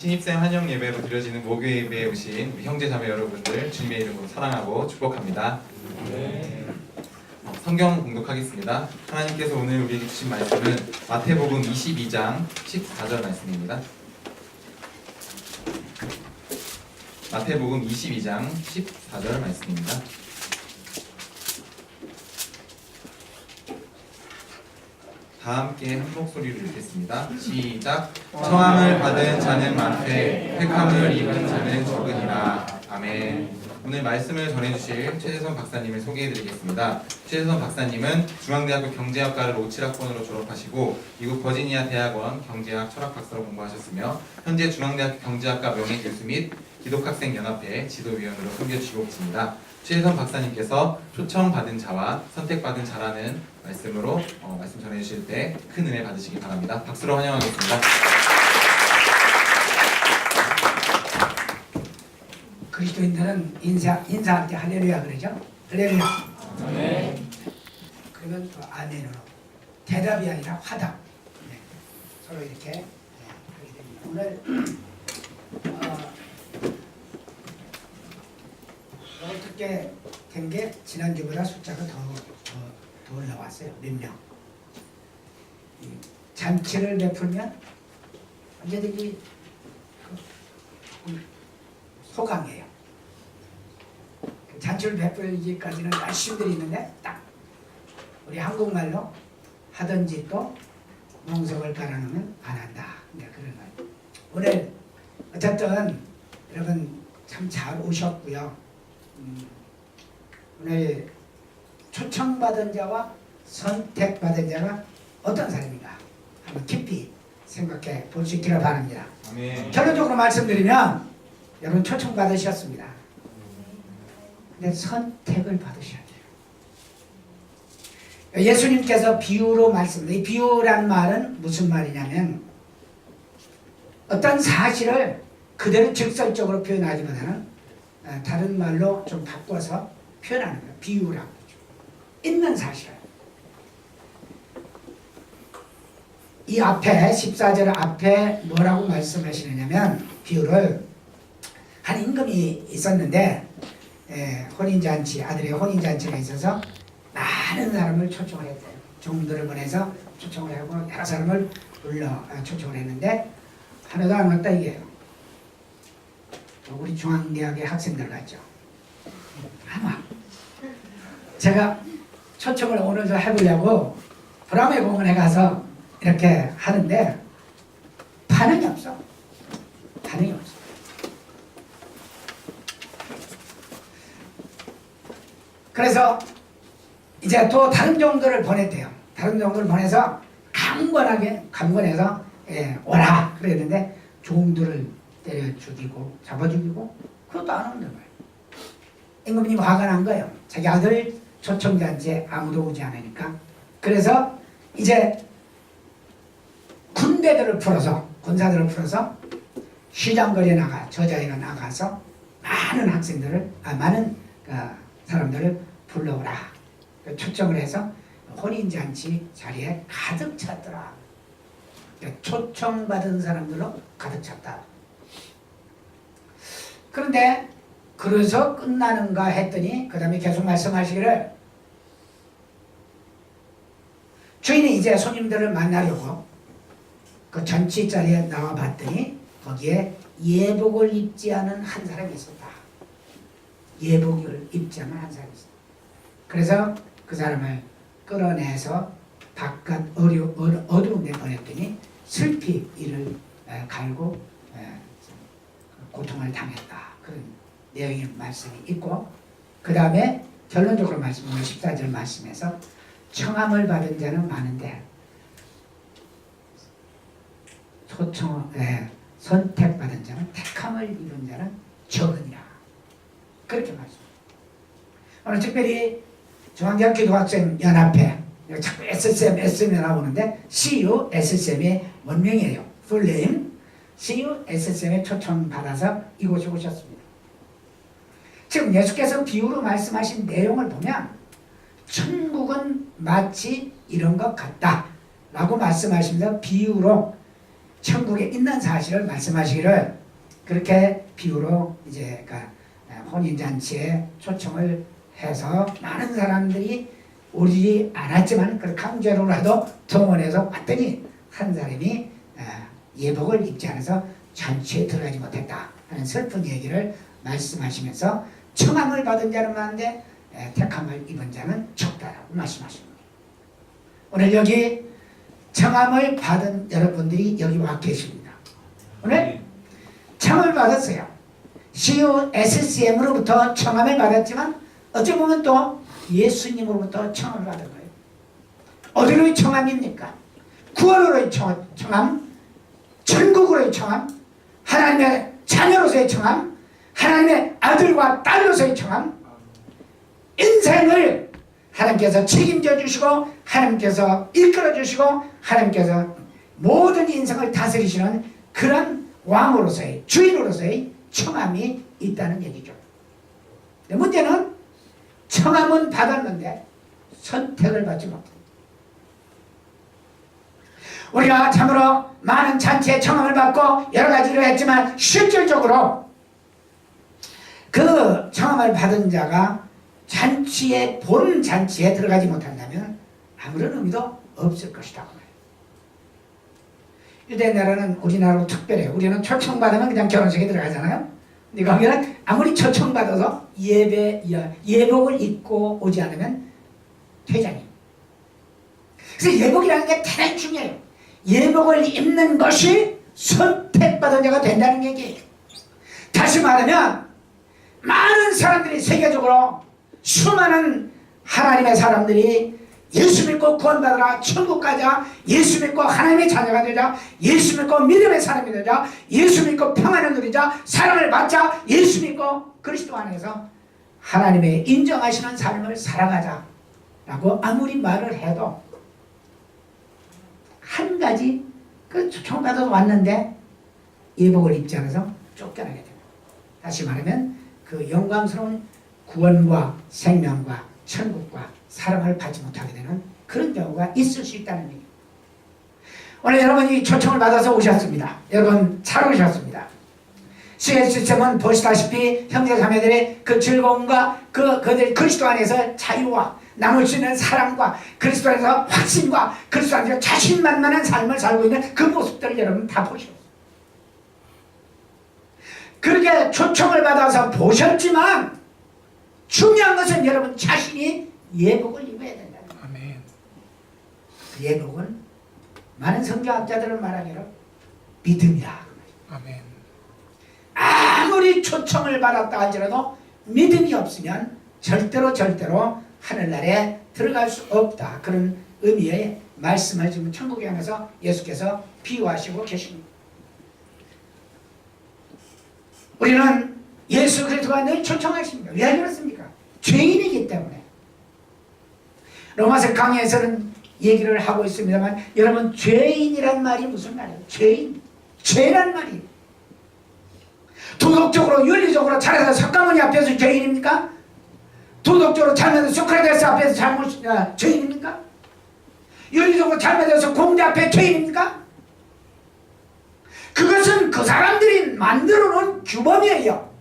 신입생 환영 예배로 드려지는 목요 예배에 오신 우리 형제 자매 여러분들 주님의 이름으로 사랑하고 축복합니다. 성경 공독하겠습니다. 하나님께서 오늘 우리에게 주신 말씀은 마태복음 22장 14절 말씀입니다. 마태복음 22장 14절 말씀입니다. 다 함께 한 목소리로 읽겠습니다. 시작. 청함을 받은 자는 많되 택함을 입은 자는 적으니라. 아멘. 오늘 말씀을 전해주실 최재선 박사님을 소개해드리겠습니다. 최재선 박사님은 중앙대학교 경제학과를 57학번으로 졸업하시고 미국 버지니아 대학원 경제학 철학 박사로 공부하셨으며 현재 중앙대학교 경제학과 명예교수 및 기독학생연합회 지도위원으로 섬겨주시고 계십니다. 최재선 박사님께서 초청받은 자와 선택받은 자라는 말씀으로 말씀 전해주실 때 큰 은혜 받으시기 바랍니다. 박수로 환영하겠습니다. 그리스도인들은 인사할 때 할렐루야 그러죠? 할렐루야. 네. 그러면 또 아멘으로 대답이 아니라 화답. 네. 서로 이렇게 하게 됩니다. 오늘 어떻게 된 게 지난주보다 숫자가 더 올라왔어요. 몇 명. 잔치를 베풀면 언제든지 소강해요. 잔치를 베풀기까지는 열심들이 있는데 딱 우리 한국말로 하든지 또 멍석을 깔아놓으면 안 한다. 네, 그런 말. 오늘 어쨌든 여러분 참 잘 오셨고요. 오늘 초청받은 자와 선택받은 자가 어떤 사람인가 한번 깊이 생각해 볼 수 있기를 바랍니다. 아멘. 결론적으로 말씀드리면 여러분 초청받으셨습니다. 근데 선택을 받으셔야 돼요. 예수님께서 비유로 말씀드린 이 비유란 말은 무슨 말이냐면 어떤 사실을 그대로 직설적으로 표현하기보다는 다른 말로 좀 바꿔서 표현하는 거예요. 비유라고 하죠. 있는 사실. 이 앞에 14절 앞에 뭐라고 말씀하시느냐면 비유를 한 임금이 있었는데 혼인잔치 아들의 혼인잔치가 있어서 많은 사람을 초청을 했대요. 종들을 보내서 초청을 하고 여러 사람을 불러 초청을 했는데 하나도 안 왔다 이게요. 우리 중앙대학의 학생들 같죠. 안 와. 제가 초청을 오늘 해보려고 브라메 공원에 가서 이렇게 하는데 반응이 없어. 반응이 없어. 그래서 이제 또 다른 종들을 보냈대요. 다른 종들을 보내서 강권해서 오라 그랬는데 종들을 때려 죽이고 잡아 죽이고 그것도 안 오는 거예요. 임금님 화가 난 거예요. 자기 아들 초청잔치에 아무도 오지 않으니까. 그래서 이제 군대들을 풀어서 군사들을 풀어서 시장거리에 저자리가 나가서 많은 학생들을 많은 사람들을 불러오라 초청을 해서 혼인잔치 자리에 가득 찼더라. 초청받은 사람들로 가득 찼다. 그런데 그래서 끝나는가 했더니 그 다음에 계속 말씀하시기를 주인이 이제 손님들을 만나려고 그 잔치 자리에 나와 봤더니 거기에 예복을 입지 않은 한 사람이 있었다. 예복을 입지 않은 한 사람이 있었다. 그래서 그 사람을 끌어내서 바깥 어두운 데 보냈더니 슬피 이를 갈고 고통을 당했다. 그런 내용의 말씀이 있고 그 다음에 결론적으로 말씀은 14절 말씀에서 청함을 받은 자는 많은데 선택받은 자는 택함을 입은 자는 적으니라. 그렇게 말씀합니다. 오늘 특별히 중앙대학 기독학생연합회 자꾸 SSM이 나오는데 CU SSM의 원명이에요. 풀네임 CU SSM에 초청받아서 이곳에 오셨습니다. 지금 예수께서 비유로 말씀하신 내용을 보면 천국은 마치 이런 것 같다 라고 말씀하시면서 비유로 천국에 있는 사실을 말씀하시기를 그렇게 비유로 이제 그러니까 혼인잔치에 초청을 해서 많은 사람들이 오지 않았지만 그 강제로라도 동원해서 왔더니 한 사람이 예복을 입지 않아서 잔치에 들어가지 못했다 하는 슬픈 얘기를 말씀하시면서 청함을 받은 자는 많은데 택함을 입은 자는 적다라고 말씀하십니다. 오늘 여기 청함을 받은 여러분들이 여기 와 계십니다. 오늘 청함을 받았어요. CUSCM으로부터 청함을 받았지만 어찌 보면 또 예수님으로부터 청함을 받은 거예요. 어디로의 청함입니까? 구원으로의 청함, 천국으로의 청함, 하나님의 자녀로서의 청함, 하나님의 아들과 딸로서의 청함, 인생을 하나님께서 책임져 주시고 하나님께서 이끌어 주시고 하나님께서 모든 인생을 다스리시는 그런 왕으로서의 주인으로서의 청함이 있다는 얘기죠. 문제는 청함은 받았는데 선택을 받지 못합니다. 우리가 참으로 많은 잔치에 청함을 받고 여러 가지를 했지만 실질적으로 그 청함을 받은 자가 잔치에 본 잔치에 들어가지 못한다면 아무런 의미도 없을 것이다. 유대 나라는 우리나라로 특별해요. 우리는 초청받으면 그냥 결혼식에 들어가잖아요. 근데 거기는 아무리 초청받아서 예복을 입고 오지 않으면 퇴장이에요. 그래서 예복이라는 게 대단히 중요해요. 예복을 입는 것이 선택받은 자가 된다는 얘기예요. 다시 말하면 많은 사람들이 세계적으로 수많은 하나님의 사람들이 예수 믿고 구원받으라, 천국 가자, 예수 믿고 하나님의 자녀가 되자, 예수 믿고 믿음의 사람이 되자, 예수 믿고 평안을 누리자, 사랑을 받자, 예수 믿고 그리스도 안에서 하나님의 인정하시는 삶을 살아가자 라고 아무리 말을 해도 한 가지 그 초청받아서 왔는데 예복을 입지 않아서 쫓겨나게 됩니다. 다시 말하면 그 영광스러운 구원과 생명과 천국과 사랑을 받지 못하게 되는 그런 경우가 있을 수 있다는 얘기입니다. 오늘 여러분이 초청을 받아서 오셨습니다. 여러분 잘 오셨습니다. CSCM은 보시다시피 형제자매들의 그 즐거움과 그들 그리스도 안에서 자유와 남을 수 있는 사랑과 그리스도 안에서 확신과 그리스도 안에서 자신만만한 삶을 살고 있는 그 모습들을 여러분 다 보셨어요. 그렇게 초청을 받아서 보셨지만 중요한 것은 여러분 자신이 예복을 입어야 된다는 거예요. 아멘. 그 예복은 많은 성경학자들은 말하기로 믿음이라. 아멘. 아무리 초청을 받았다 할지라도 믿음이 없으면 절대로 하늘나라에 들어갈 수 없다. 그런 의미의 말씀을 지금 천국에 하면서 예수께서 비유하시고 계십니다. 우리는 예수 그리스도가 늘 초청하십니다. 왜 그렇습니까? 죄인이기 때문에. 로마서 강의에서는 얘기를 하고 있습니다만 여러분 죄인이란 말이 무슨 말이에요? 죄란 말이에요. 도덕적으로 윤리적으로 잘해서 석가모니 앞에서 죄인입니까? 도덕적으로 잘못해서 소크라테스 앞에서 죄인입니까? 윤리적으로 잘못해서 공자 앞에 죄인입니까? 그것은 그 사람들이 만들어 놓은 규범이에요.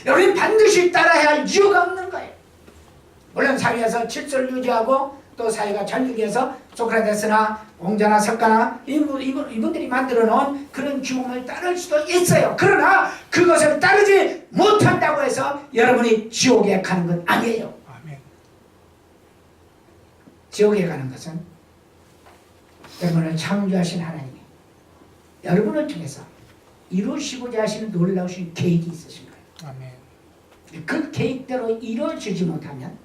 여러분이 반드시 따라야 할 이유가 없는 거예요. 물론 사회에서 질서를 유지하고 또 사회가 잘 유지해서 소크라테스나 공자나 석가나 이분들이 만들어 놓은 그런 규범을 따를 수도 있어요. 그러나 그것을 따르지 못한다고 해서 여러분이 지옥에 가는 건 아니에요. 아멘. 지옥에 가는 것은 여러분을 창조하신 하나님이 여러분을 통해서 이루시고자 하시는 놀라우신 계획이 있으신 거예요. 아멘. 그 계획대로 이루어지지 못하면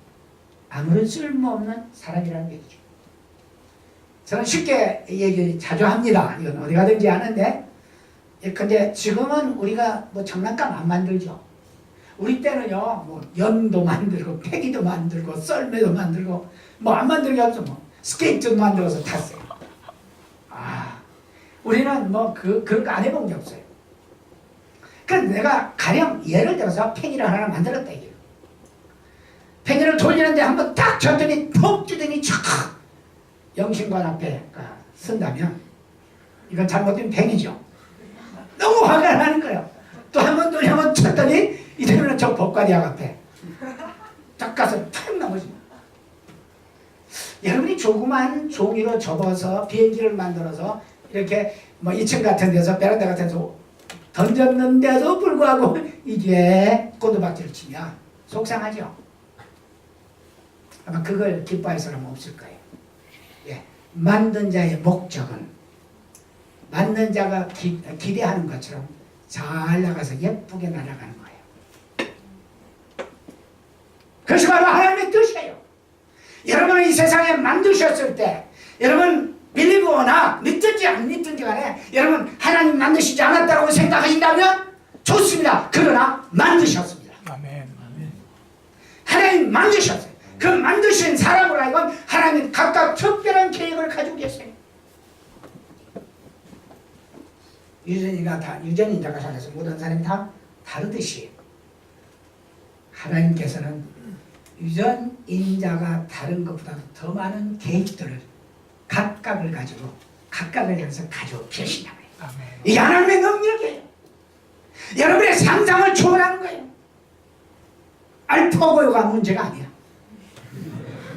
아무런 쓸모없는 사람이라는 얘기죠. 저는 쉽게 얘기 자주 합니다. 이건 어디 가든지 하는데, 근데 지금은 우리가 뭐 장난감 안 만들죠. 우리 때는요, 뭐 연도 만들고, 폐기도 만들고, 썰매도 만들고, 뭐 안 만들게 없어. 뭐 스케이트도 만들어서 탔어요. 우리는 뭐 그런 거 안 해본 게 없어요. 그래서 내가 가령 예를 들어서 팽이를 하나 만들었다 이게요. 팽이를 돌리는데 한번 딱 쳤더니 톡 주더니 촥 영신관 앞에 쓴다면 이건 잘못된 팽이죠. 너무 화가 나는 거예요. 또 한 번 또 한 번 쳤더니 이러면 저 법관이야 앞에 딱 가서 탁 넘어집니다. 여러분이 조그만 종이로 접어서 비행기를 만들어서 이렇게 뭐 2층 같은 데서 베란다 같은 데서 던졌는데도 불구하고 이게 꼬두박질을 치면 속상하죠. 아마 그걸 기뻐할 사람은 없을 거예요. 예. 만든 자의 목적은 만든 자가 기대하는 것처럼 잘 나가서 예쁘게 날아가는 거예요. 그것이 바로 하나님의 뜻이에요. 여러분을 이 세상에 만드셨을 때 여러분 빌리브나 믿든지 안 믿든지 간에 여러분 하나님 만드시지 않았다고 생각하신다면 좋습니다. 그러나 만드셨습니다. 아멘. 하나님 만드셨어요. 그 만드신 사람으로 하여금 하나님 각각 특별한 계획을 가지고 계세요. 유전인자가 살아서 모든 사람이 다 다르듯이 하나님께서는 유전인자가 다른 것보다 더 많은 계획들을 각각을 가지고 각각을 향해서 가지고 계신다 말이에요. 아멘. 이게 하나님의 능력이에요. 여러분의 상상을 초월하는 거예요. 알파고요가 문제가 아니야.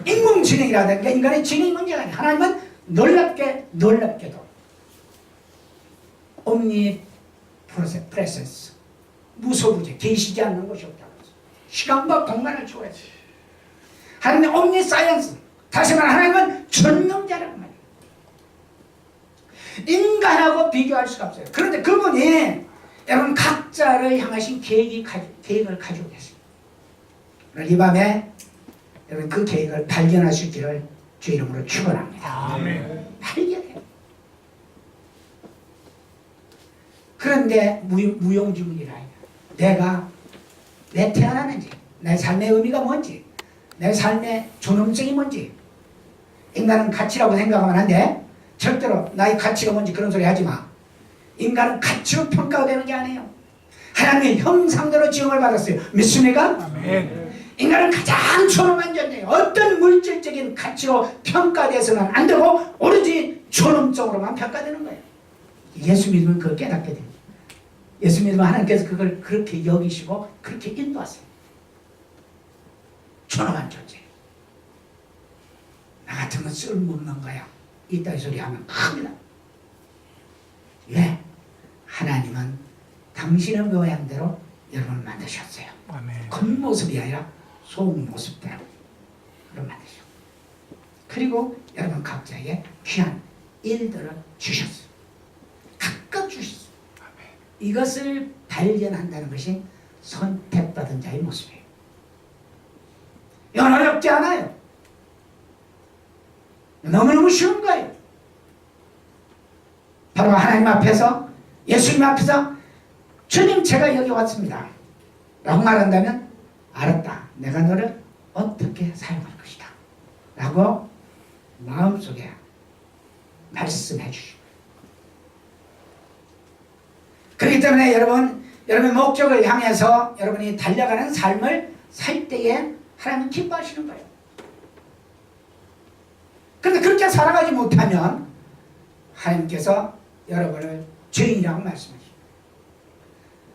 인공지능이라든가 인간의 지능이 문제가 아니야. 하나님은 놀랍게도 옴니 프레센스 무소부재 계시지 않는 것이 없다고 했어. 시간과 공간을 초월했어. 하나님의 옴니 사이언스 다시 말해 하나님은 전능자라고 말이에요. 인간하고 비교할 수가 없어요. 그런데 그분이 여러분 각자를 향하신 계획을 가지고 계세요. 오늘 이 밤에 여러분 그 계획을 발견할 수 있기를 주 이름으로 축원합니다. 아멘. 발견해요. 그런데 무용지물이라 내가 왜 태어나는지 내 삶의 의미가 뭔지 내 삶의 존엄성이 뭔지 인간은 가치라고 생각하면 안 돼. 절대로 나의 가치가 뭔지 그런 소리 하지 마. 인간은 가치로 평가되는 게 아니에요. 하나님의 형상대로 지음을 받았어요. 믿습니까? 아멘. 인간은 가장 존엄한 존재예요. 어떤 물질적인 가치로 평가돼서는 안 되고 오로지 존엄성으로만 평가되는 거예요. 예수 믿으면 그걸 깨닫게 됩니다. 예수 믿으면 하나님께서 그걸 그렇게 여기시고 그렇게 인도하세요. 존엄한 존재. 나 같으면 쓸모없는 거야. 이따위 소리 하면 큽니다. 왜? 하나님은 당신의 모양대로 여러분을 만드셨어요. 아멘. 겉모습이 아니라 속모습대로 그런 만드셨어요. 그리고 여러분 각자에게 귀한 일들을 주셨어요. 각각 주셨어요. 이것을 발견한다는 것이 선택받은 자의 모습이에요. 이건 어렵지 않아요. 너무너무 쉬운 거예요. 바로 하나님 앞에서 예수님 앞에서 주님 제가 여기 왔습니다 라고 말한다면 알았다. 내가 너를 어떻게 사용할 것이다 라고 마음속에 말씀해 주시고 그렇기 때문에 여러분의 목적을 향해서 여러분이 달려가는 삶을 살 때에 하나님은 기뻐하시는 거예요. 그런데 그렇게 살아가지 못하면 하나님께서 여러분을 죄인이라고 말씀하십니다.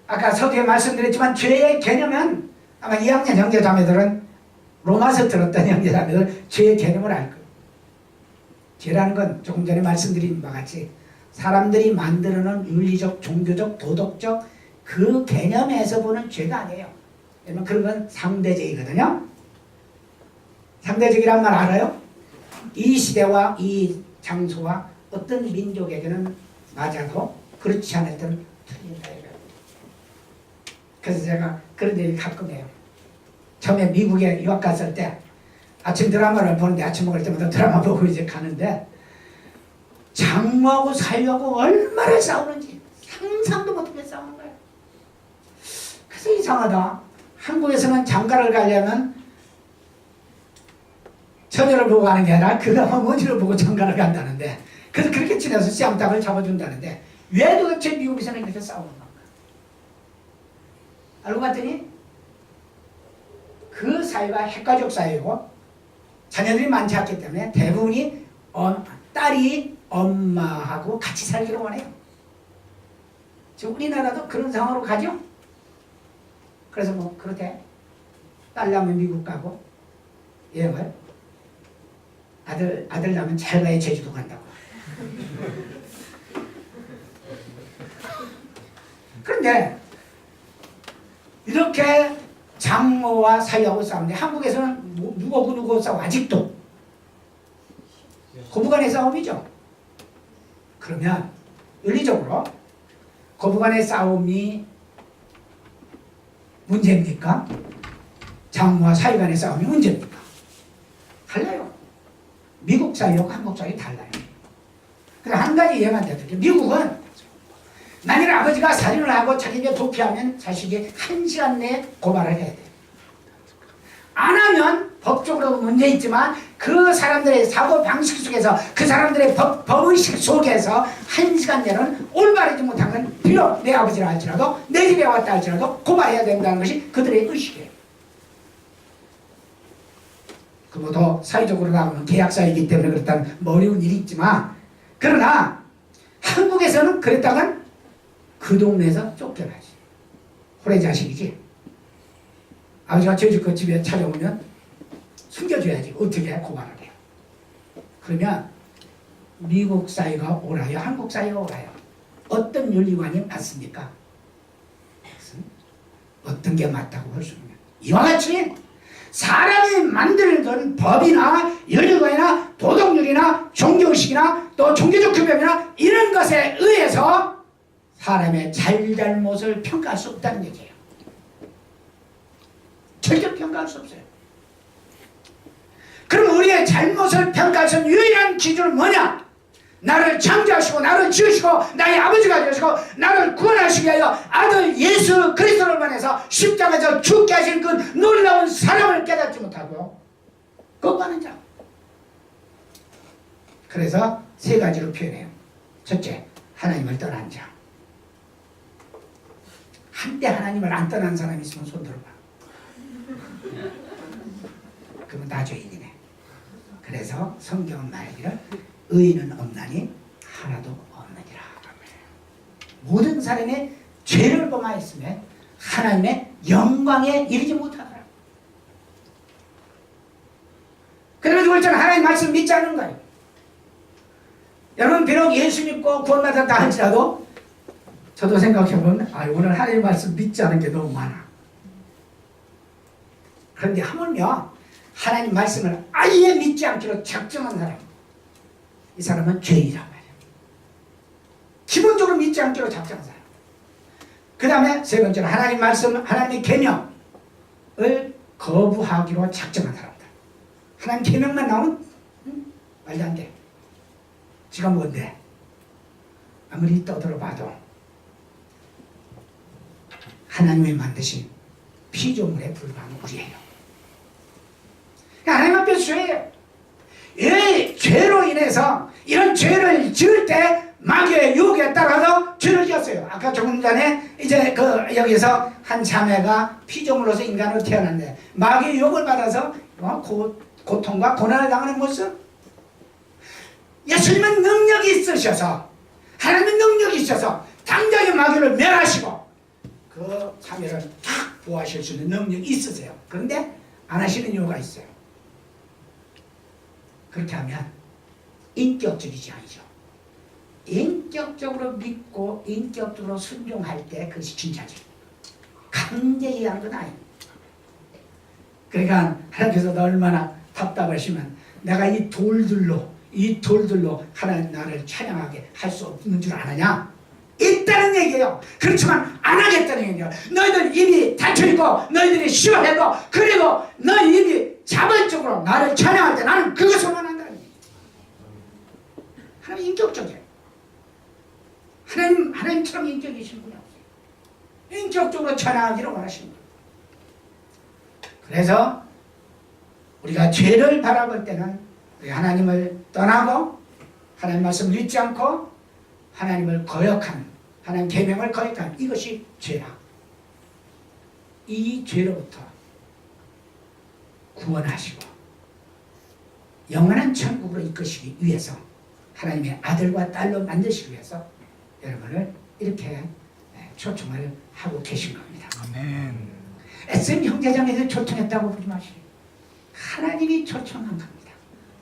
아까 서두에 말씀드렸지만 죄의 개념은 아마 2학년 형제자매들은 로마서 들었던 형제자매들 죄의 개념을 알 거예요. 죄라는 건 조금 전에 말씀드린 바와 같이 사람들이 만들어놓은 윤리적, 종교적, 도덕적 그 개념에서 보는 죄가 아니에요. 여러분 그런 건 상대적이거든요. 상대적이란 말 알아요? 이 시대와 이 장소와 어떤 민족에게는 맞아도 그렇지 않을 때는 틀린다 이거예요. 그래서 제가 그런 얘기 가끔 해요. 처음에 미국에 유학 갔을 때 아침 드라마를 보는데 아침 먹을 때마다 드라마 보고 이제 가는데 장모하고 사위하고 얼마나 싸우는지 상상도 못하게 싸우는 거예요. 그래서 이상하다. 한국에서는 장가를 가려면 처녀를 보고 가는 게 아니라 그 어머니를 보고 장가를 간다는데 그래서 그렇게 지내서 쌈딱을 잡아준다는데 왜 도대체 미국에서는 이렇게 싸우는 건가? 알고 봤더니 그 사회가 핵가족 사회고 자녀들이 많지 않기 때문에 대부분이 딸이 엄마하고 같이 살기를 원해요. 지금 우리나라도 그런 상황으로 가죠. 그래서 뭐 그렇대. 딸 낳으면 미국 가고 여행을 아들 낳으면 잘 가야 제주도 간다고. 그런데 이렇게 장모와 사위하고 싸우는데 한국에서는 누구 싸워 아직도 고부간의 싸움이죠. 그러면 윤리적으로 고부간의 싸움이 문제입니까? 장모와 사위 간의 싸움이 문제입니까? 달라요. 미국 사회하고 한국 사회 달라요. 그래 한 가지 이해만 되죠. 미국은 만일 아버지가 살인을 하고 자기가 도피하면 자식이 1시간 내에 고발을 해야 돼요. 안 하면 법적으로도 문제 있지만 그 사람들의 사고 방식 속에서 그 사람들의 법의식 속에서 1시간 내로는 올바르지 못한 건 비록 내 아버지라 할지라도 내 집에 왔다 할지라도 고발해야 된다는 것이 그들의 의식이에요. 그 뭐 더 사회적으로 나오면 계약사이기 때문에 그렇다는 뭐 어려운 일이 있지만 그러나 한국에서는 그랬다간 그 동네에서 쫓겨나지. 호래 자식이지. 아버지가 제주껏 집에 찾아오면 숨겨줘야지. 어떻게 고발을 해요. 그러면 미국 사회가 옳아요? 한국 사회가 옳아요? 어떤 윤리관이 맞습니까? 어떤 게 맞다고 볼 수 있냐. 이와 같이 사람이 만들던 법이나 윤리관이나 도덕률이나 종교의식이나 또 종교적 규범이나 이런 것에 의해서 사람의 잘잘못을 평가할 수 없다는 얘기예요. 절대 평가할 수 없어요. 그럼 우리의 잘못을 평가할 수 있는 유일한 기준은 뭐냐? 나를 창조하시고 나를 지으시고 나의 아버지가 되시고 나를 구원하시기 위하여 아들 예수 그리스도를 만해서 십자가에서 죽게 하신 그 놀라운 사랑을 깨닫지 못하고 거부하는 자. 그래서 세 가지로 표현해요. 첫째, 하나님을 떠난 자. 한때 하나님을 안 떠난 사람이 있으면 손 들어봐. 그러면 다 죄인이네. 그래서 성경은 말하기를 의인은 없나니 하나도 없느니라. 모든 사람의 죄를 범하였으면 하나님의 영광에 이르지 못하더라. 그래가지고 그렇잖아. 하나님 말씀 믿지 않는 거예요. 여러분 비록 예수 믿고 구원받았다 할지라도 저도 생각해보면 오늘 하나님 말씀 믿지 않은 게 너무 많아. 그런데 하물며 하나님 말씀을 아예 믿지 않기로 작정한 사람, 이 사람은 죄인이란 말이야. 기본적으로 믿지 않기로 작정한 사람. 그 다음에 세 번째로 하나님 말씀, 하나님의 계명을 거부하기로 작정한 사람들. 하나님 계명만 나오면 말도 안 돼. 지가 뭔데? 아무리 떠들어봐도 하나님이 만드신 피조물에 불과한 우리예요. 하나님 앞에 죄예요. 이 죄로 인해서 이런 죄를 지을 때 마귀의 유혹에 따라서 죄를 지었어요. 아까 조금 전에 이제 여기서 한 자매가 피조물로서 인간으로 태어났는데 마귀의 유혹을 받아서 고통과 고난을 당하는 모습. 예수님은 능력이 있으셔서 하나님의 능력이 있어서 당장의 마귀를 멸하시고 그 자매를 탁 보호하실 수 있는 능력이 있으세요. 그런데 안 하시는 이유가 있어요. 그렇게 하면 인격적이지 않죠. 인격적으로 믿고 인격적으로 순종할 때 그것이 진짜지. 강제히 하는 건 아니에요. 그러니까 하나님께서 얼마나 답답하시면 내가 이 돌들로 하나님 나를 찬양하게 할 수 없는 줄 아느냐? 있다는 얘기예요. 그렇지만 안 하겠다는 얘기예요. 너희들 입이 닫혀있고 너희들이 싫어해도 그리고 너희 입이 자발적으로 나를 찬양할 때 나는 그것을만 한다는 얘기예요. 하나님 인격적이에요. 하나님처럼 인격이신 분이 없어요. 인격적으로 찬양하기를 원하시는 거예요. 그래서 우리가 죄를 바라볼 때는 우리 하나님을 떠나고 하나님 말씀을 믿지 않고 하나님을 거역한 하나님 계명을 거역한 이것이 죄라. 이 죄로부터 구원하시고 영원한 천국으로 이끄시기 위해서 하나님의 아들과 딸로 만드시기 위해서 여러분을 이렇게 초청을 하고 계신 겁니다. 아멘. SM 형제자매들 초청했다고 보지 마시고 하나님이 초청한 겁니다.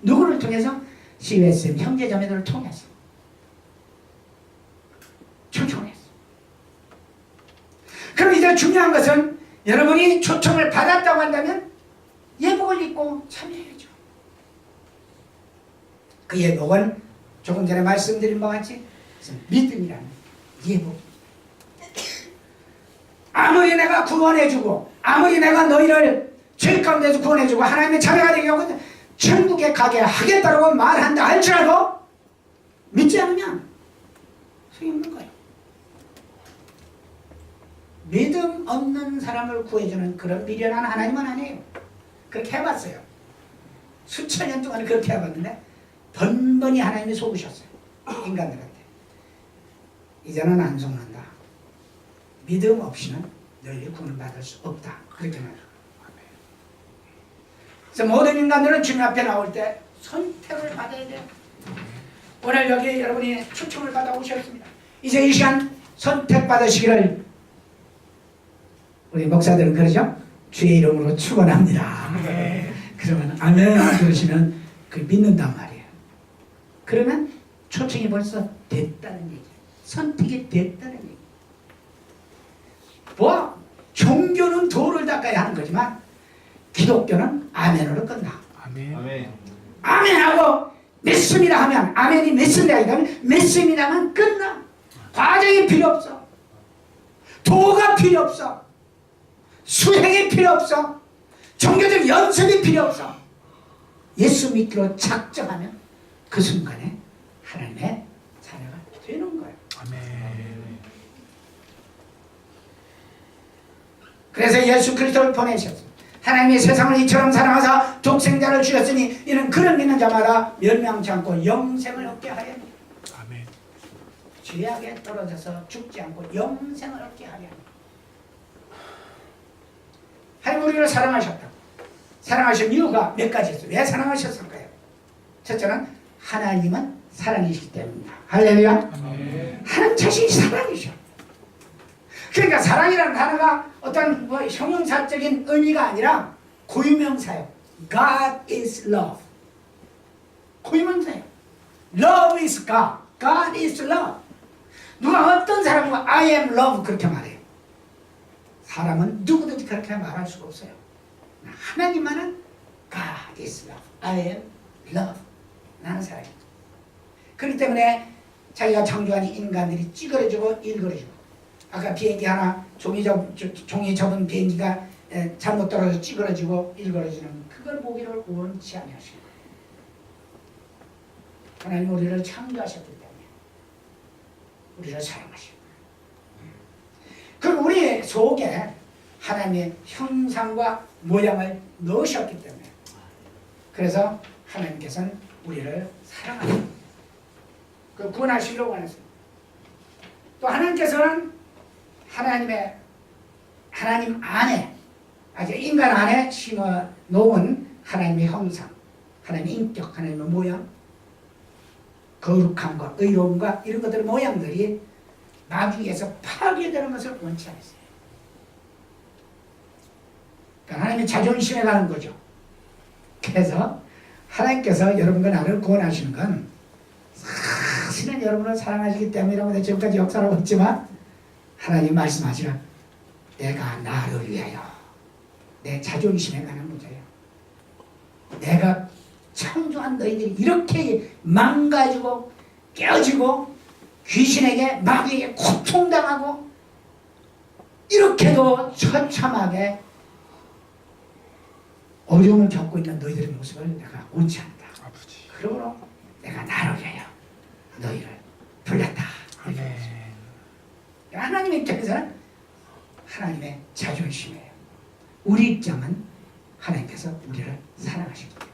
누구를 통해서? CSM 형제자매들을 통해서 초청했어. 그럼 이제 중요한 것은 여러분이 초청을 받았다고 한다면 예복을 입고 참여해야죠. 그 예복은 조금 전에 말씀드린 바와 같이 믿음이라는 예복. 아무리 내가 구원해주고 아무리 내가 너희를 죄 가운데서 구원해주고 하나님의 자녀가 되게 하고 천국에 가게 하겠다고 말한다 할지라도 믿지 않으면 소용없는 거예요. 믿음 없는 사람을 구해주는 그런 미련한 하나님은 아니에요. 그렇게 해봤어요. 수천 년 동안 그렇게 해봤는데 번번이 하나님이 속으셨어요. 인간들한테. 이제는 안 속는다. 믿음 없이는 너희를 구원받을 수 없다. 그렇게 말해요. 그래서 모든 인간들은 주님 앞에 나올 때 선택을 받아야 돼요. 오늘 여기 여러분이 초청을 받아 오셨습니다. 이제 이 시간 선택받으시기를 우리 목사들은 그러죠? 주의 이름으로 축원합니다. 그러면 아멘 그러시면 그 믿는단 말이에요. 그러면 초청이 벌써 됐다는 얘기예요. 선택이 됐다는 얘기예요. 뭐 종교는 도를 닦아야 하는 거지만 기독교는 아멘으로 끝나. 아멘. 아멘. 아멘하고 믿습니다 하면 아멘이 믿습니다 하면 믿습니다 하면 끝나. 과정이 필요 없어. 도가 필요 없어. 수행이 필요 없어. 종교적 연습이 필요 없어. 예수 믿기로 작정하면 그 순간에 하나님의 자녀가 되는 거예요. 아멘. 그래서 예수 그리스도를 보내셨어요. 하나님이 세상을 이처럼 사랑하사 독생자를 주셨으니 이는 그를 믿는 자마다 멸망치 않고 영생을 얻게 하려 합니다. 아멘. 죄악에 떨어져서 죽지 않고 영생을 얻게 하려 합니다. 하나님 우리를 사랑하셨다고. 사랑하신 이유가 몇 가지 있어요. 왜 사랑하셨을까요? 첫째는 하나님은 사랑이시기 때문입니다. 할렐루야. 아멘. 하나님 자신이 사랑이셔. 그러니까 사랑이라는 단어가 어떤 뭐 형용사적인 의미가 아니라 고유명사예요. God is love. 고유명사예요. Love is God. God is love. 누가 어떤 사람과 I am love 그렇게 말해요. 사람은 누구든지 그렇게 말할 수가 없어요. 하나님만은 God is love. I am love. 나는 사랑이에요. 그렇기 때문에 자기가 창조한 인간들이 찌그러지고 일그러지고 아까 비행기 하나 종이 접은 비행기가 잘못 떨어져 찌그러지고 일그러지는 그걸 보기를 원치 않으시는 거예요. 하나님 우리를 창조하셨기 때문에 우리를 사랑하시고 그리고 우리 속에 하나님의 형상과 모양을 넣으셨기 때문에 그래서 하나님께서는 우리를 사랑하십니다. 그 구원하시려고 하셨어요. 또 하나님께서는 하나님 안에 아주 인간 안에 심어 놓은 하나님의 형상, 하나님의 인격, 하나님의 모양, 거룩함과 의로움과 이런 것들의 모양들이 마귀에서 파괴되는 것을 원치 않았어요. 그러니까 하나님의 자존심에 가는 거죠. 그래서 하나님께서 여러분과 나를 구원하시는 건 사실은 여러분을 사랑하시기 때문이라고 내가 지금까지 역사를 했지만 하나님 말씀하시라 내가 나를 위하여 내 자존심에 관한 문제예요. 내가 창조한 너희들이 이렇게 망가지고 깨어지고 귀신에게 마귀에게 고통당하고 이렇게도 처참하게 어려움을 겪고 있는 너희들의 모습을 내가 원치 않다. 아버지. 그러므로 내가 나를 위하여 너희를 불렀다. 아멘. 하나님의 입장에서는 하나님의 자존심이에요. 우리 입장은 하나님께서 우리를 사랑하시기 때문에.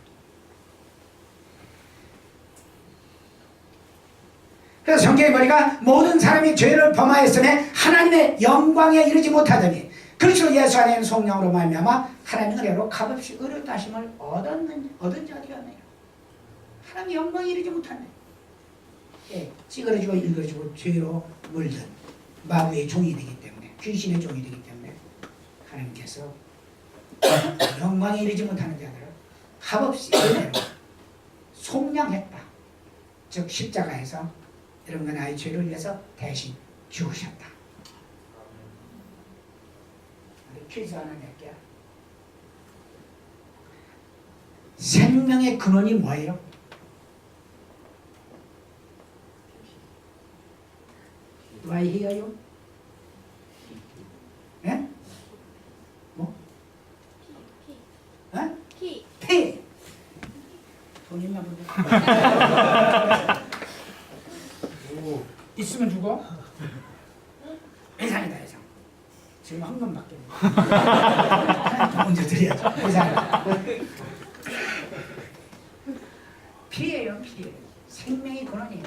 그래서 성경에 보니까 모든 사람이 죄를 범하였음에 하나님의 영광에 이르지 못하더니 그리스도 예수 안에 성령으로 말미암아 하나님의 은혜로 값없이 의롭다 하심을 얻은지 어디 갔네요. 하나님의 영광에 이르지 못하네. 찌그러지고 일그러지고 죄로 물든 마귀의 종이 되기 때문에, 귀신의 종이 되기 때문에 하나님께서 영광에 이르지 못하는 자들을 합없이 속량했다. 즉 십자가에서 여러분과 나의 죄를 위해서 대신 죽으셨다. 퀴즈 하나 낼게요. 생명의 근원이 뭐예요? Do I hear you? 예? 뭐? 어? 피. 돈 있나 보네. 있으면 주고. 예상이다 예상. 지금 한 건밖에 없네. 먼저 드려야죠. 예상. 피예요, 피. 생명의 근원이에요.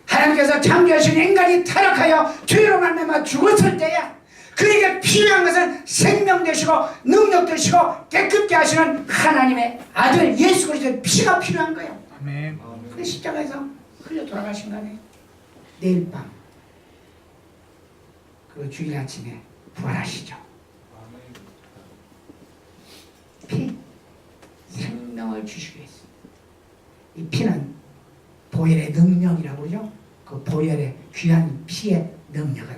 하나님께서 창조하신 인간이 타락하여 죄로 말미암아 죽었을 때에 그에게 필요한 것은 생명 되시고 능력 되시고 깨끗게 하시는 하나님의 아들 예수 그리스도의 피가 필요한 거예요. 아멘. 근데 십자가에서 흘려 돌아가신 거 아니에요? 내일 밤 그 주일 아침에 부활하시죠. 피, 생명을 주시기 위해서. 이 피는 보혈의 능력이라고 그러죠. 그 보혈의 귀한 피의 능력은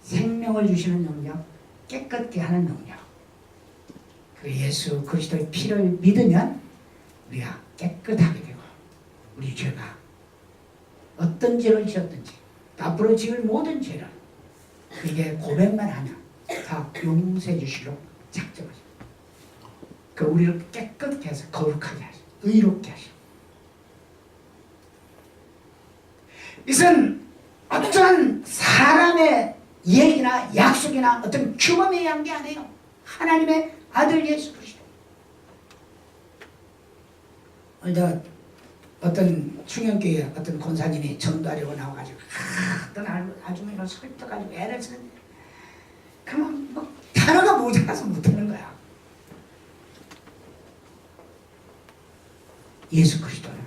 생명을 주시는 능력, 깨끗게 하는 능력. 그 예수 그리스도의 피를 믿으면 우리가 깨끗하게 되고 우리 죄가 어떤 죄를 지었든지 앞으로 지을 모든 죄를 그게 고백만 하면 다 용서해 주시기로 작정하십니다. 그 우리를 깨끗게 해서 거룩하게 하시고 의롭게 하시고. 이것은 어떤 사람의 얘기나 약속이나 어떤 규범에 의한 게 아니에요. 하나님의 아들 예수 그리스도. 내가 어떤 충영교회 어떤 권사님이 전도하려고 나와가지고 어떤 아주머니를 설득하고 애를 쓰는데 그러면 뭐 단어가 모자라서 못하는 거야. 예수 그리스도는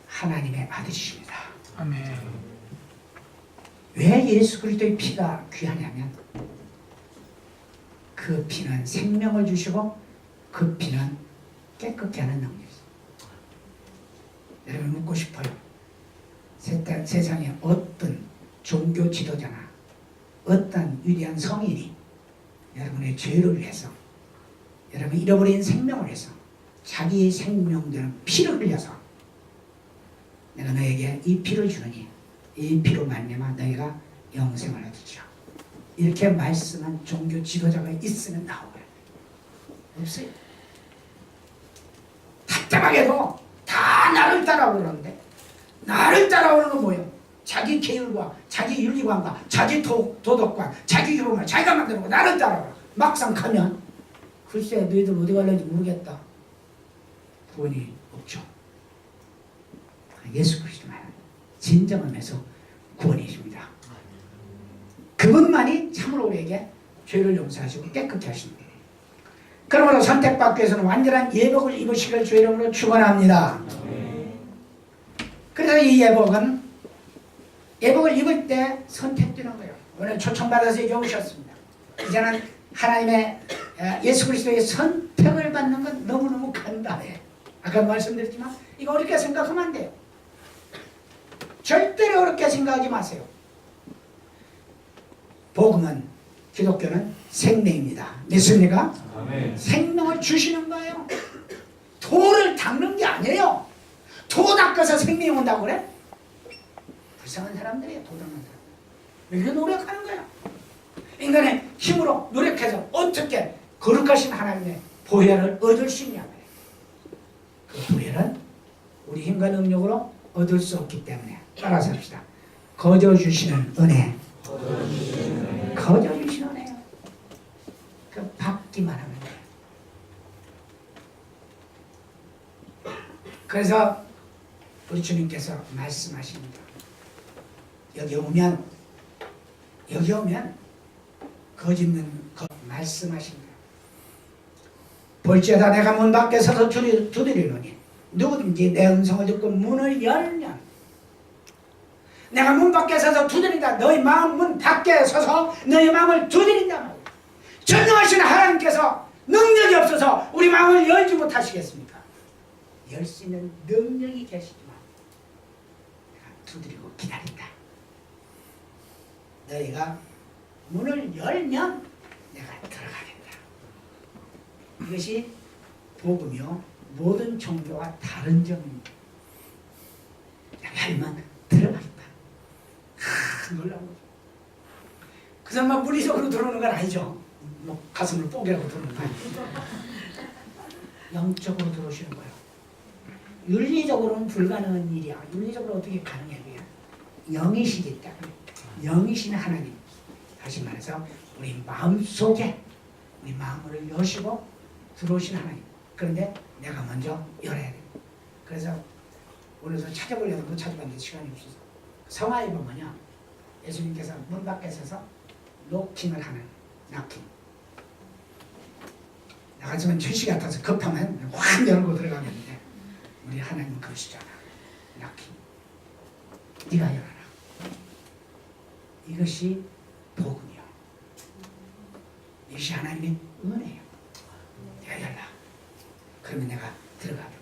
하나님의 아들이십니다. 아멘. 왜 예수 그리스도의 피가 귀하냐면 그 피는 생명을 주시고 그 피는 깨끗게 하는 능력이 있어요. 여러분 묻고 싶어요. 세상에 어떤 종교 지도자나 어떤 위대한 성인이 여러분의 죄를 위해서 여러분 잃어버린 생명을 위해서 자기의 생명되는 피를 흘려서 내가 너에게 이 피를 주느니 이 피로 말미암아 너희가 영생을 얻으리라 이렇게 말씀한 종교 지도자가 있으면 나오고요. 없어요. 답답하게도 다 나를 따라오는데 나를 따라오는 건 뭐예요? 자기 계율과 자기 윤리관과 자기 도덕관 자기 규범을 자기가 만드는 거 나를 따라오라. 막상 가면 글쎄 너희들 어디 갈는지 모르겠다. 구원이 없죠. 예수 그리스도만 진정한 면에서 구원이십니다. 그분만이 참으로 우리에게 죄를 용서하시고 깨끗게 하십니다. 그러므로 선택받기 위해서는 완전한 예복을 입으시길 주의 이름으로 축원합니다. 그래서 이 예복은 예복을 입을 때 선택되는 거예요. 오늘 초청받아서 여기 오셨습니다. 이제는 하나님의 예수 그리스도의 선택을 받는 건 너무너무 간단해. 아까 말씀드렸지만 이거 어렵게 생각하면 안 돼요. 절대로 어렵게 생각하지 마세요. 복음은 기독교는 생명입니다. 믿습니까? 아멘. 생명을 주시는 거예요. 돌을 닦는 게 아니에요. 도 닦아서 생명이 온다고 그래? 불쌍한 사람들이에요. 도 닦는 사람들. 이렇게 노력하는 거야. 인간의 힘으로 노력해서 어떻게 거룩하신 하나님의 보혈을 얻을 수 있냐 말이에요. 그 보혈은 우리 힘과 능력으로 얻을 수 없기 때문에 따라서 합시다. 거저 주시는 은혜. 거저 주시는 은혜요. 그 받기만 하면 돼요. 그래서 우리 주님께서 말씀하십니다. 여기 오면 거짓는 말씀하십니다. 볼지어다 내가 문 밖에 서서 두드리노니 누구든지 내 음성을 듣고 문을 열면 내가 문 밖에 서서 두드린다. 너희 마음 문 밖에 서서 너희 마음을 두드린다 말이야. 전능하신 하나님께서 능력이 없어서 우리 마음을 열지 못하시겠습니까? 열 수 있는 능력이 계시지만 내가 두드리고 기다린다. 너희가 문을 열면 내가 들어가겠다. 이것이 복음이요 모든 종교와 다른 점입니다. 내가 열면 들어가겠다. 놀라운 거죠. 그 사람만 물리적으로 들어오는 건 아니죠. 뭐 가슴을 뽀개라고 들어오는 건 아니죠. 영적으로 들어오시는 거예요. 윤리적으로는 불가능한 일이야. 윤리적으로 어떻게 가능해? 영이시기 때문에 영이신 하나님. 다시 말해서 우리 마음속에 우리 마음을 여시고 들어오신 하나님. 그런데 내가 먼저 열어야 돼. 그래서 오늘도 찾아보려고 못 찾아봤는데 시간이 없어서 성화에 보면요 예수님께서 문 밖에 서서 노킹을 하는 나킹. 나 같으면 최씨 같아서 급하면 확 열고 들어가겠는데 우리 하나님은 그러시잖아. 나킹. 네가 열어라. 이것이 복음이야. 이것이 하나님의 은혜야. 내가 열라. 그러면 내가 들어가게.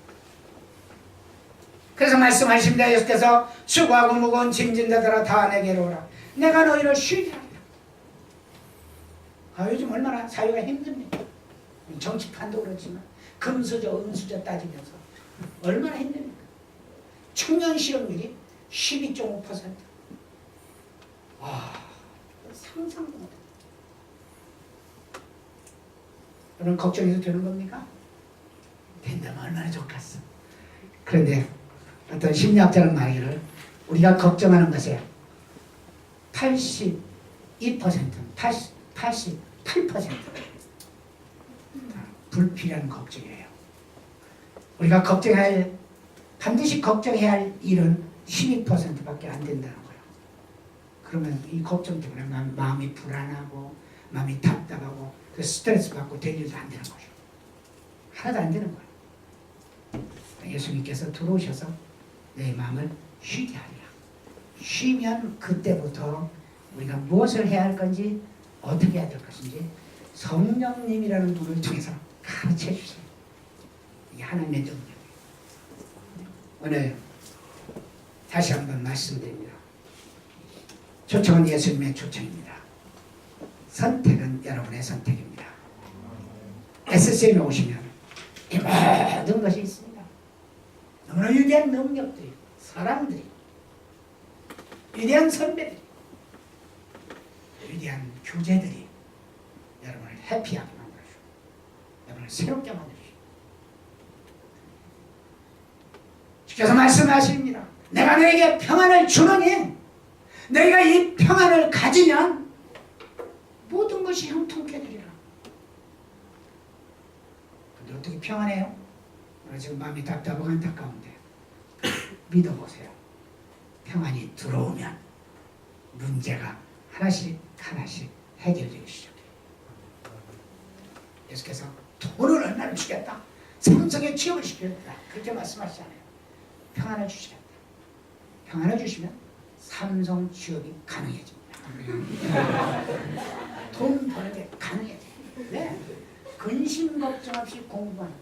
그래서 말씀하십니다. 예수께서 수고하고 무거운 짐진 자들아 다 내게로 오라. 내가 너희를 쉬게 하리라. 요즘 얼마나 사회가 힘듭니까? 정치판도 그렇지만 금수저 은수저 따지면서 얼마나 힘듭니까? 청년 실업률이 12.5%. 상상도 못해. 여러분 걱정해도 되는 겁니까? 된다면 얼마나 좋겠어. 그런데 어떤 심리학자는 말하기를 우리가 걱정하는 것에 82%, 88% 불필요한 걱정이에요. 우리가 반드시 걱정해야 할 일은 12%밖에 안 된다는 거예요. 그러면 이 걱정 때문에 마음이 불안하고 마음이 답답하고 스트레스 받고 될 일도 안 되는 거예요. 하나도 안 되는 거예요. 예수님께서 들어오셔서 내 마음을 쉬게 하리라. 쉬면 그때부터 우리가 무엇을 해야 할 건지 어떻게 해야 될 것인지 성령님이라는 분을 통해서 가르쳐 주세요. 이게 하나님의 능력이에요. 오늘 다시 한번 말씀드립니다. 초청은 예수님의 초청입니다. 선택은 여러분의 선택입니다. SCM에 오시면 이 모든 것이 있습니다. 너무나 위대한 능력들이, 사람들이, 위대한 선배들이, 위대한 교재들이 여러분을 해피하게 만들어주고 여러분을 새롭게 만들어주고 주께서 말씀하십니다. 내가 너에게 평안을 주노니 너희가 이 평안을 가지면 모든 것이 형통케 되리라. 근데 어떻게 평안해요? 지금 마음이 답답하고 안타까운데 믿어보세요. 평안이 들어오면 문제가 하나씩 하나씩 해결되기 시작해요. 예수께서 돈을 얼마를 주겠다. 삼성에 취업을 시키겠다. 그렇게 말씀하시잖아요. 평안을 주시겠다. 평안을 주시면 삼성 취업이 가능해집니다. 돈 버는 게 가능해져요. 왜? 근심 걱정 없이 공부하는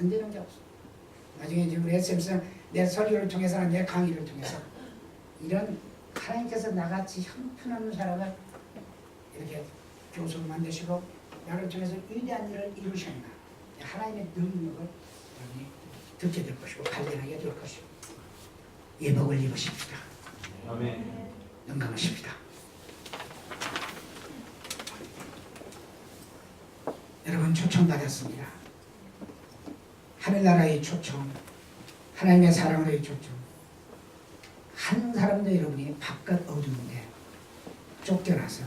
안 되는 게 없어. 나중에 지금 SMC는 내 설교를 통해서나 내 강의를 통해서 이런 하나님께서 나같이 형편없는 사람을 이렇게 교수로 만드시고 나를 통해서 위대한 일을 이루셨나 하나님의 능력을 여러분이 듣게 될 것이고 발견하게 될 것이고 예복을 입으십니다. 아멘. 눈 감으십니다. 여러분 초청받았습니다. 하늘나라의 초청, 하나님의 사랑으로의 초청. 한 사람도 여러분이 바깥 어두운데 쫓겨나서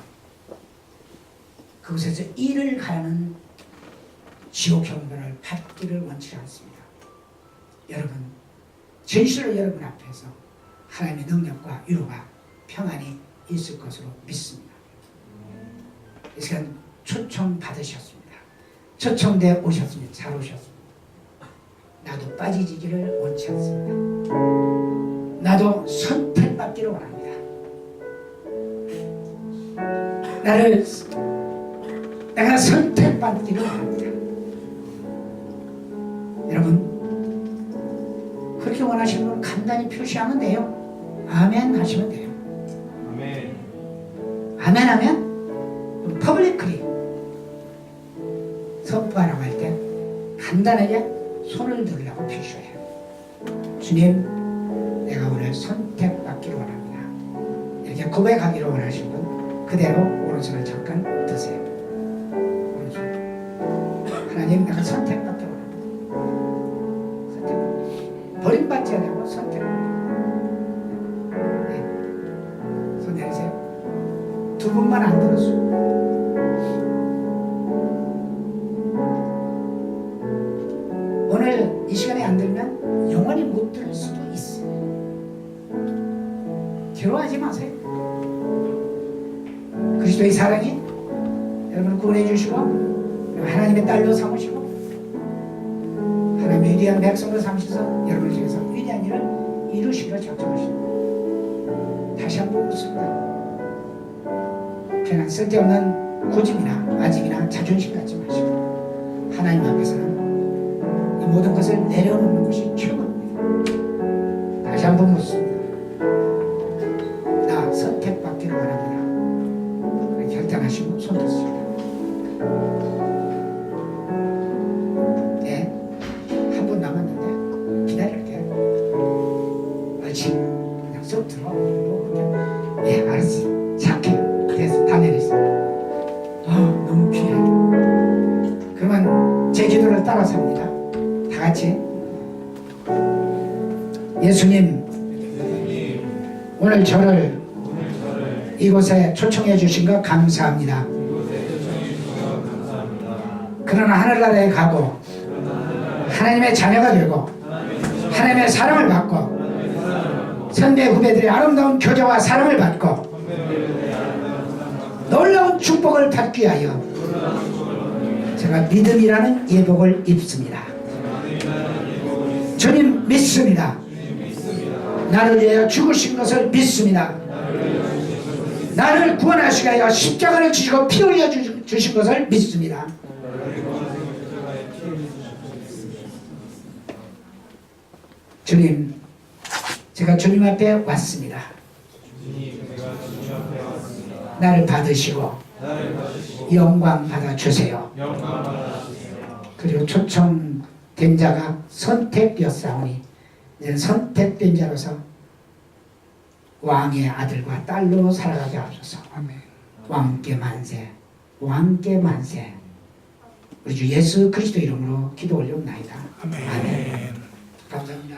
그곳에서 일을 가는 지옥 형벌을 받기를 원치 않습니다. 여러분, 진실로 여러분 앞에서 하나님의 능력과 위로가 평안이 있을 것으로 믿습니다. 이 시간 초청 받으셨습니다. 초청돼 오셨습니다. 잘 오셨습니다. 나도 빠지지기를 원치 않습니다. 나도 선택받기를 원합니다. 내가 선택받기를 원합니다. 여러분 그렇게 원하시는 분 간단히 표시하면 돼요. 아멘 하시면 돼요. 아멘. 아멘 하면 퍼블릭리 선포하라고 할 때 간단하게 손을 들으라고 표시해요. 주님, 내가 오늘 선택받기를 원합니다. 이렇게 고백하기를 원하시는 분 그대로 오른손을 잠깐 드세요. 오른손. 하나님, 내가 선택받기를 원합니다. 선택. 버림받지 않고 선택받기를 원합니다. 네. 손 내리세요. 두 분만 안 들었어요. 오늘 이 시간에 안 들면 영원히 못 들을 수도 있어요. 괴로워하지 마세요. 그리스도의 사랑이 여러분을 구원해 주시고 하나님의 딸로 삼으시고 하나님의 위대한 백성으로 삼으셔서 여러분을 중에서 위대한 일을 이루시기로 작정하시고 다시 한번 묻습니다. 괜한 쓸데없는 고집이나 아집이나 자존심 갖지 마시고 하나님 앞에서는 모든 것을 내려놓는 것이 최고입니다. 다시 한번 묻습니다. 나 선택받기를 원합니다. 결단하시고 손 드십니다. 네, 한 분 남았는데 기다릴게요. 옳지. 그냥 쏙 들어. 예, 알았지. 착해요. 됐어. 다 내렸어. 너무 귀해. 그러면 제 기도를 따라서 합니다. 다 같이 예수님, 오늘 저를 이곳에 초청해 주신 것 감사합니다. 그러나 하늘나라에 가고 하나님의 자녀가 되고 하나님의 사랑을 받고 선배 후배들의 아름다운 교제와 사랑을 받고 놀라운 축복을 받기 위하여 제가 믿음이라는 예복을 입습니다. 주님 믿습니다. 나를 위하여 죽으신 것을 믿습니다. 나를 구원하시기 위하여 십자가를 지시고 피 흘려 주신 것을 믿습니다. 주님, 제가 주님 앞에 왔습니다. 나를 받으시고 영광 받아주세요. 그리고 초청된 자가 선택되었사오니 이제는 선택된 자로서 왕의 아들과 딸로 살아가게 하소서. 아멘. 왕께 만세, 왕께 만세. 우리 주 예수 그리스도 이름으로 기도 올려옵나이다. 아멘. 아멘. 감사합니다.